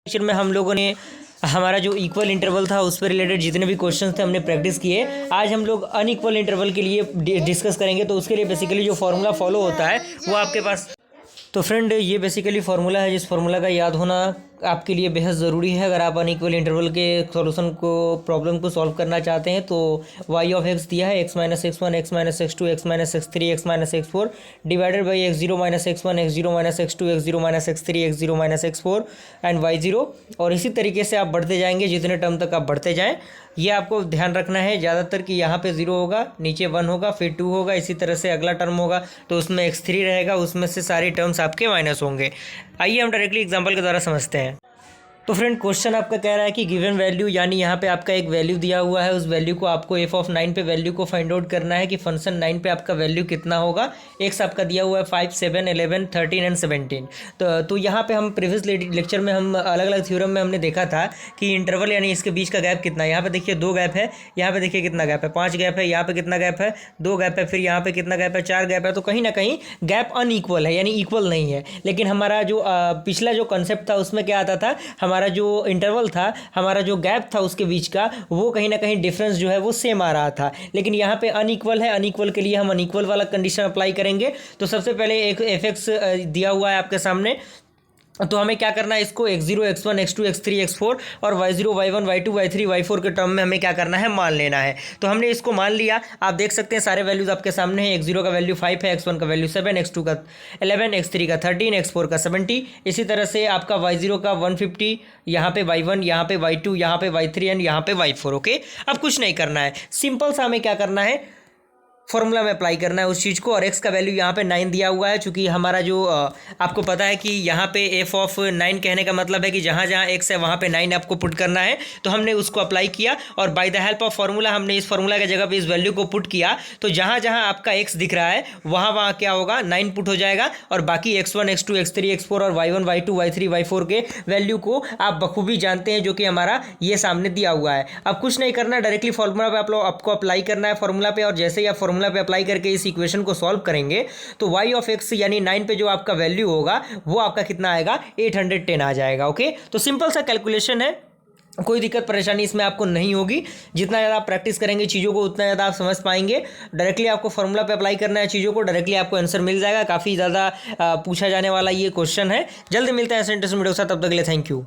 Lecture में हम लोगों ने हमारा जो इक्वल इंटरवल था उस पर रिलेटेड जितने भी क्वेश्चंस थे हमने प्रैक्टिस किए। आज हम लोग अनइक्वल इंटरवल के लिए डिस्कस करेंगे। तो उसके लिए बेसिकली जो फॉर्मूला फॉलो होता है वो आपके पास, तो फ्रेंड ये बेसिकली फार्मूला है जिस फार्मूला का याद होना आपके लिए बेहद ज़रूरी है। अगर आप अनइक्वल इंटरवल के सॉल्यूशन को प्रॉब्लम को सॉल्व करना चाहते हैं तो y ऑफ x दिया है x-x1 x-x2 x-x3 x-x4 divided by x0-x1 x0-x2 x0-x3 x0-x4 and y0। और इसी तरीके से आप बढ़ते जाएंगे जितने टर्म तक आप बढ़ते जाएं। ये आपको ध्यान रखना है ज़्यादातर कि यहाँ पे 0 होगा, नीचे 1 होगा, फिर 2 होगा, इसी तरह से अगला टर्म होगा तो उसमें x3 रहेगा, उसमें से सारी टर्म्स आपके माइनस होंगे। आइए हम डायरेक्टली एग्जांपल के द्वारा समझते हैं। तो फ्रेंड क्वेश्चन आपका कह रहा है कि गिवन वैल्यू यानी यहाँ पे आपका एक वैल्यू दिया हुआ है, उस वैल्यू को आपको f ऑफ 9 पे वैल्यू को फाइंड आउट करना है कि फंक्शन 9 पे आपका वैल्यू कितना होगा। x आपका दिया हुआ है 5, 7, 11, 13 एंड 17। तो यहाँ पे हम प्रीवियस लेक्चर में हम अलग अलग थ्योरम में हमने देखा था कि इंटरवल यानी इसके बीच का गैप कितना है। यहाँ पे देखिए 2 गैप है, यहाँ पे देखिए कितना गैप है, 5 गैप है, यहाँ पे कितना गैप है, 2 गैप है, फिर यहाँ पे कितना गैप है, 4 गैप है। तो कहीं ना कहीं गैप अनइक्वल है यानी इक्वल नहीं है। लेकिन हमारा जो पिछला जो कंसेप्ट था उसमें क्या आता था, हमारा जो इंटरवल था, हमारा जो गैप था उसके बीच का, वो कहीं ना कहीं डिफरेंस जो है वो सेम आ रहा था। लेकिन यहाँ पे अनइक्वल है, अनइक्वल के लिए हम अनइक्वल वाला कंडीशन अप्लाई करेंगे। तो सबसे पहले एक f(x) दिया हुआ है आपके सामने, तो हमें क्या करना है, इसको x0 x1 x2 x3 x4 और y0 y1 y2 y3 y4 के टर्म में हमें क्या करना है, मान लेना है। तो हमने इसको मान लिया। आप देख सकते हैं सारे वैल्यूज आपके सामने हैं। x0 का वैल्यू 5 है, x1 का वैल्यू 7, x2 का 11, x3 का 13, x4 का 70। इसी तरह से आपका y0 का 150, यहाँ पे y1, यहाँ पे y2, यहाँ पे y3 एंड यहाँ पे y4। ओके, अब कुछ नहीं करना है, सिंपल सा हमें क्या करना है, फॉर्मूला में अप्लाई करना है उस चीज़ को। और x का वैल्यू यहाँ पे 9 दिया हुआ है, चूँकि हमारा जो आपको पता है कि यहाँ पे f ऑफ 9 कहने का मतलब है कि जहाँ जहाँ x है वहाँ पे 9 आपको पुट करना है। तो हमने उसको अप्लाई किया और by the help of formula हमने इस फार्मूला की जगह पे इस वैल्यू को पुट किया। तो जहाँ जहाँ आपका x दिख रहा है वहाँ वहाँ क्या होगा, 9 पुट हो जाएगा और बाकी x1 x2 x3 x4 और y1 y2 y3 y4 के वैल्यू को आप बखूबी जानते हैं जो कि हमारा ये सामने दिया हुआ है। अब कुछ नहीं करना, डायरेक्टली फार्मूला पे आपको अप्लाई करना है फार्मूला पे। और जैसे ही आप फार्मूला पे अप्लाई करके इस इक्वेशन को सॉल्व करेंगे तो y ऑफ x यानी 9 पे जो आपका वैल्यू होगा वो आपका कितना आएगा, 810 आ जाएगा। ओके, तो सिंपल सा कैलकुलेशन है, कोई दिक्कत परेशानी इसमें आपको नहीं होगी। जितना ज़्यादा आप प्रैक्टिस करेंगे चीज़ों को उतना ज़्यादा आप समझ पाएंगे। डायरेक्टली आपको फार्मूला पे अप्लाई करना है चीज़ों को, डायरेक्टली आपको आंसर मिल जाएगा। काफ़ी ज़्यादा पूछा जाने वाला ये क्वेश्चन है। जल्दी मिलते हैं ऐसे इंटरेस्टिंग वीडियो के साथ, तब तक के लिए थैंक यू।